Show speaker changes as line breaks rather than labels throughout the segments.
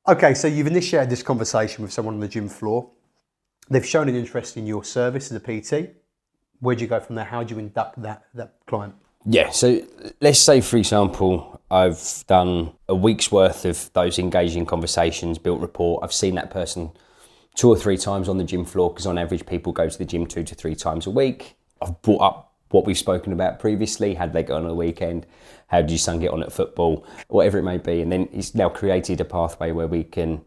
Okay, so you've initiated this conversation with someone on the gym floor. They've shown an interest in your service as a PT. Where do you go from there? How do you induct that client?
Yeah, so let's say, for example, I've done a week's worth of those engaging conversations, built rapport. I've seen that person 2 or 3 times on the gym floor, because on average people go to the gym 2 to 3 times a week. I've brought up what we've spoken about previously. How did they go on the weekend? How did your son get on at football? Whatever it may be. And then it's now created a pathway where we can,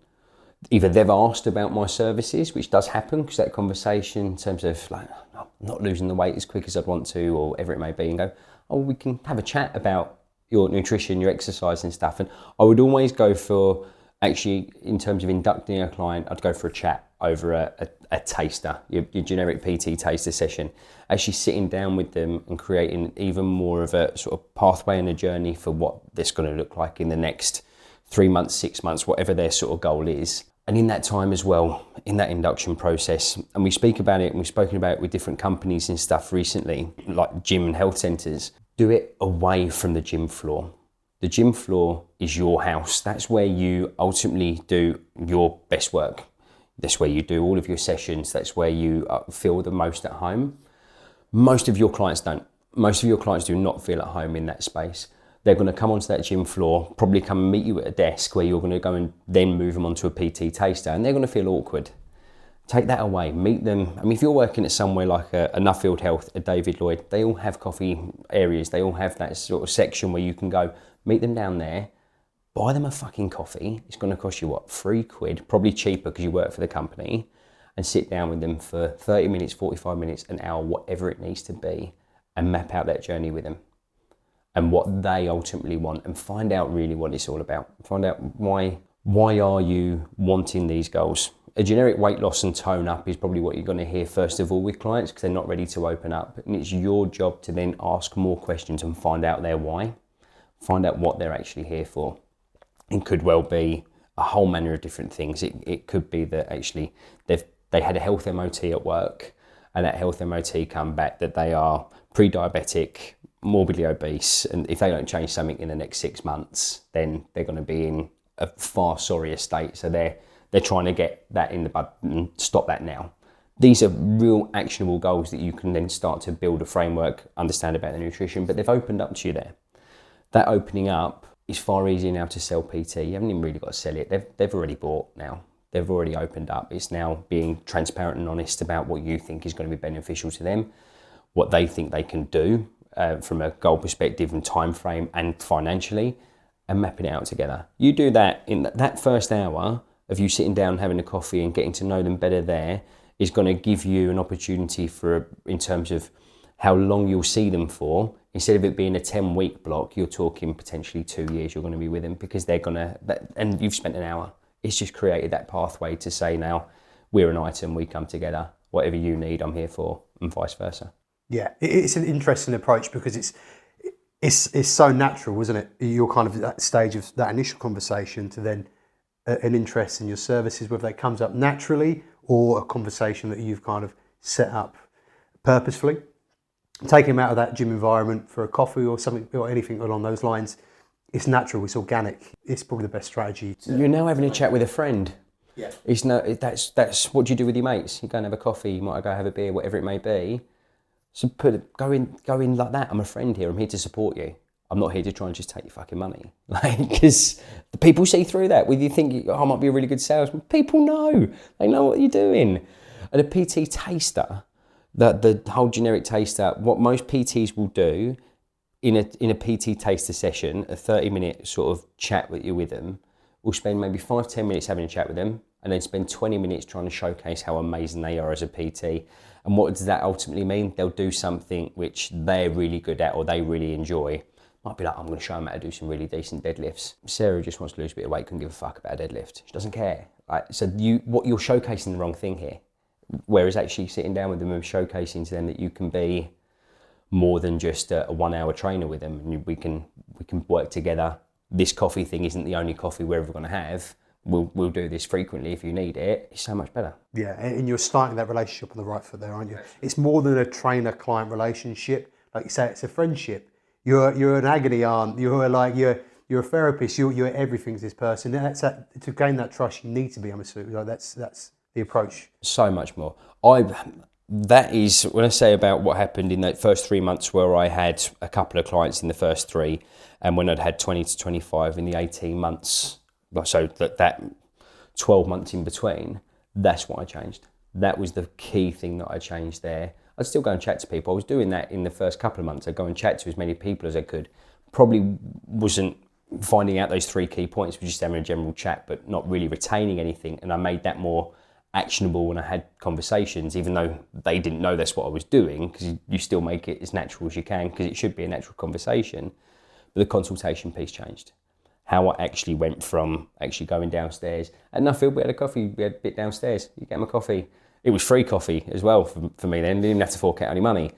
either they've asked about my services, which does happen, because that conversation in terms of like, I'm not losing the weight as quick as I'd want to, or whatever it may be, and go, oh, we can have a chat about your nutrition, your exercise and stuff. And I would always go for, actually, in terms of inducting a client, I'd go for a chat over a taster, your generic PT taster session, actually sitting down with them and creating even more of a sort of pathway and a journey for what this is going to look like in the next 3 months, 6 months, whatever their sort of goal is. And in that time as well, in that induction process, and we speak about it, and we've spoken about it with different companies and stuff recently, like gym and health centres, do it away from the gym floor. The gym floor is your house. That's where you ultimately do your best work. That's where you do all of your sessions. That's where you feel the most at home. Most of your clients don't. Most of your clients do not feel at home in that space. They're going to come onto that gym floor, probably come and meet you at a desk where you're going to go and then move them onto a PT taster, and they're going to feel awkward. Take that away, meet them. I mean, if you're working at somewhere like a Nuffield Health, a David Lloyd, they all have coffee areas. They all have that sort of section where you can go, meet them down there, buy them a fucking coffee. It's going to cost you, what, £3, probably cheaper because you work for the company, and sit down with them for 30 minutes, 45 minutes, an hour, whatever it needs to be, and map out that journey with them and what they ultimately want, and find out really what it's all about. Find out why are you wanting these goals. A generic weight loss and tone up is probably what you're going to hear first of all with clients, because they're not ready to open up. And it's your job to then ask more questions and find out their why, find out what they're actually here for. It could well be a whole manner of different things. It could be that actually they had a health MOT at work, and that health MOT come back that they are pre-diabetic, morbidly obese, and if they don't change something in the next 6 months, then they're going to be in a far sorrier state. So they're trying to get that in the bud and stop that now. These are real actionable goals that you can then start to build a framework, understand about the nutrition, but they've opened up to you there. That opening up is far easier now to sell PT. You haven't even really got to sell it. They've already bought now. They've already opened up. It's now being transparent and honest about what you think is going to be beneficial to them, what they think they can do from a goal perspective and time frame and financially, and mapping it out together. You do that in that first hour of you sitting down, having a coffee and getting to know them better there, is going to give you an opportunity for, in terms of how long you'll see them for. Instead of it being a 10-week block, you're talking potentially 2 years you're going to be with them, because they're going to, and you've spent an hour. It's just created that pathway to say, now we're an item, we come together, whatever you need, I'm here for, and vice versa.
Yeah, it's an interesting approach, because it's so natural, isn't it? You're kind of at that stage of that initial conversation to then an interest in your services, whether that comes up naturally or a conversation that you've kind of set up purposefully. Taking them out of that gym environment for a coffee or something, or anything along those lines, it's natural, it's organic. It's probably the best strategy.
You're now having a chat with a friend.
Yeah.
It's no, that's what you do with your mates. You go and have a coffee, you might go have a beer, whatever it may be. So go in like that. I'm a friend here. I'm here to support you. I'm not here to try and just take your fucking money. Like, because the people see through that. Whether you think, oh, I might be a really good salesman, people know. They know what you're doing. And a PT taster, the whole generic taster, what most PTs will do in a PT taster session, a 30-minute sort of chat with them, will spend maybe 5-10 minutes having a chat with them, and then spend 20 minutes trying to showcase how amazing they are as a PT. And what does that ultimately mean? They'll do something which they're really good at or they really enjoy. Might be like, I'm going to show them how to do some really decent deadlifts. Sarah just wants to lose a bit of weight, couldn't give a fuck about a deadlift. She doesn't care. Right? So you're showcasing the wrong thing here. Whereas actually sitting down with them and showcasing to them that you can be more than just a 1 hour trainer with them, and we can work together. This coffee thing isn't the only coffee we're ever going to have. We'll do this frequently if you need it. It's so much better.
Yeah, and you're starting that relationship on the right foot there, aren't you? It's more than a trainer-client relationship. Like you say, it's a friendship. You're an agony aunt. You're you're a therapist, you're everything to this person. To gain that trust, you need to be, I'm assuming, like that's the approach.
So much more. That is, when I say about what happened in that first 3 months where I had a couple of clients in the first 3, and when I'd had 20 to 25 in the 18 months, so that 12 months in between, that's what I changed. That was the key thing that I changed there. I'd still go and chat to people. I was doing that in the first couple of months. I'd go and chat to as many people as I could. Probably wasn't finding out those 3 key points, we're just having a general chat, but not really retaining anything. And I made that more actionable when I had conversations, even though they didn't know that's what I was doing, because you still make it as natural as you can, because it should be a natural conversation. But the consultation piece changed. How I actually went from actually going downstairs. At Nuffield, we had a coffee, we had a bit downstairs. You get them a coffee. It was free coffee as well for me then. Didn't even have to fork out any money.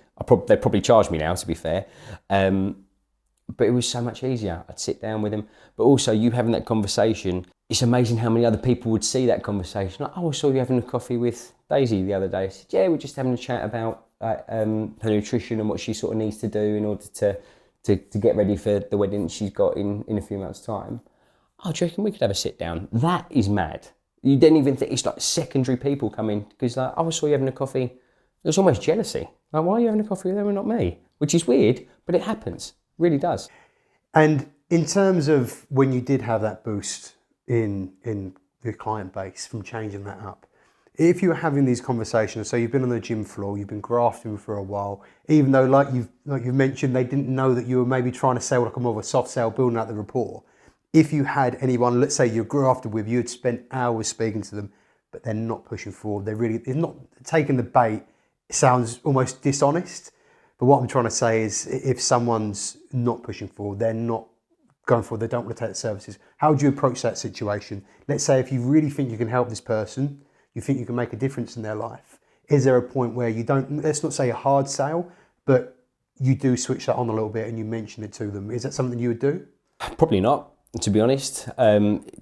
They probably charge me now, to be fair. But it was so much easier. I'd sit down with them. But also, you having that conversation, it's amazing how many other people would see that conversation. Like, oh, I saw you having a coffee with Daisy the other day. I said, yeah, we're just having a chat about her nutrition and what she sort of needs to do in order to get ready for the wedding she's got in a few months' time. Oh, do you reckon we could have a sit down? That is mad. You didn't even think, it's like secondary people come in, because like, oh, I saw you having a coffee. There's almost jealousy. Like, why are you having a coffee with them and not me? Which is weird, but it happens. It really does.
And in terms of when you did have that boost in the client base from changing that up, if you were having these conversations, so you've been on the gym floor, you've been grafting for a while, even though like you've mentioned, they didn't know that you were maybe trying to sell like a more of a soft sell, building out the rapport. If you had anyone, let's say you're grafted with, you'd spent hours speaking to them, but they're not pushing forward. They're not taking the bait. It sounds almost dishonest. But what I'm trying to say is, if someone's not pushing forward, they're not going forward, they don't want to take the services, how do you approach that situation? Let's say if you really think you can help this person, you think you can make a difference in their life, is there a point where you don't, let's not say a hard sale, but you do switch that on a little bit and you mention it to them? Is that something you would do?
Probably not, to be honest.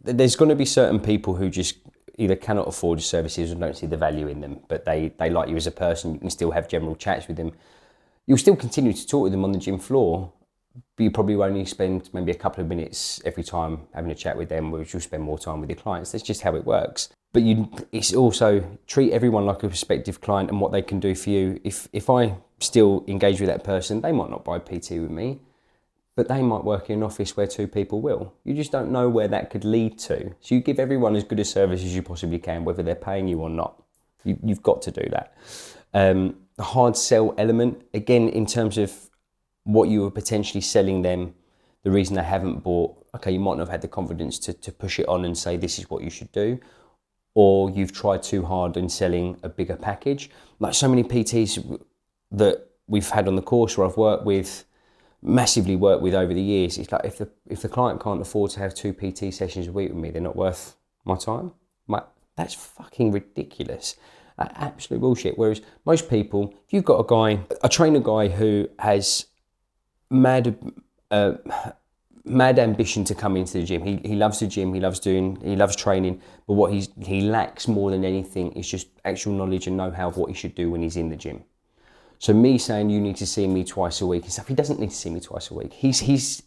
There's going to be certain people who just either cannot afford your services or don't see the value in them, but they like you as a person. You can still have general chats with them. You'll still continue to talk with them on the gym floor, but you probably only spend maybe a couple of minutes every time having a chat with them, whereas you'll spend more time with your clients. That's just how it works. But it's also treat everyone like a prospective client and what they can do for you. If I still engage with that person, they might not buy PT with me, but they might work in an office where 2 people will. You just don't know where that could lead to. So you give everyone as good a service as you possibly can, whether they're paying you or not. You've got to do that. The hard sell element, again, in terms of what you were potentially selling them, the reason they haven't bought, okay, you might not have had the confidence to push it on and say this is what you should do, or you've tried too hard in selling a bigger package. Like so many PTs that we've had on the course, or I've massively worked with over the years, it's like if the client can't afford to have 2 PT sessions a week with me, they're not worth my time. That's fucking ridiculous. Absolute bullshit. Whereas most people, if you've got I train a guy who has mad ambition to come into the gym. He loves the gym, he loves training, but what he lacks more than anything is just actual knowledge and know-how of what he should do when he's in the gym. So me saying you need to see me twice a week and stuff, he doesn't need to see me twice a week. His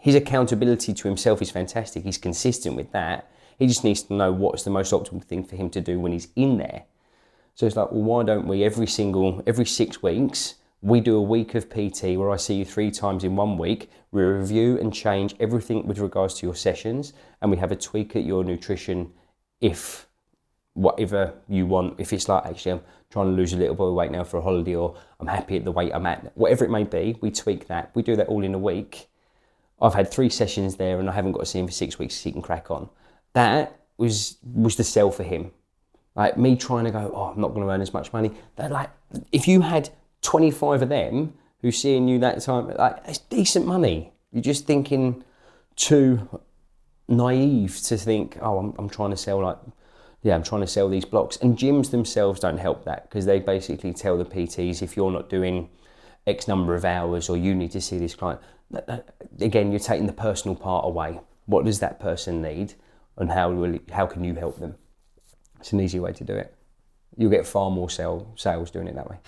accountability to himself is fantastic. He's consistent with that. He just needs to know what's the most optimal thing for him to do when he's in there. So it's like, well, why don't we every 6 weeks, we do a week of PT where I see you 3 times in 1 week. We review and change everything with regards to your sessions, and we have a tweak at your nutrition if whatever you want. If it's like, actually, I'm trying to lose a little bit of weight now for a holiday, or I'm happy at the weight I'm at, whatever it may be, we tweak that. We do that all in a week. I've had 3 sessions there and I haven't got to see him for 6 weeks so he can crack on. That was the sell for him. Like me trying to go, oh, I'm not going to earn as much money. They're like, if you had 25 of them who seeing you that time, like, it's decent money. You're just thinking too naive to think, oh, I'm trying to sell I'm trying to sell these blocks. And gyms themselves don't help that, because they basically tell the PTs, if you're not doing X number of hours or you need to see this client, again, you're taking the personal part away. What does that person need, and how can you help them? It's an easy way to do it. You'll get far more sales doing it that way.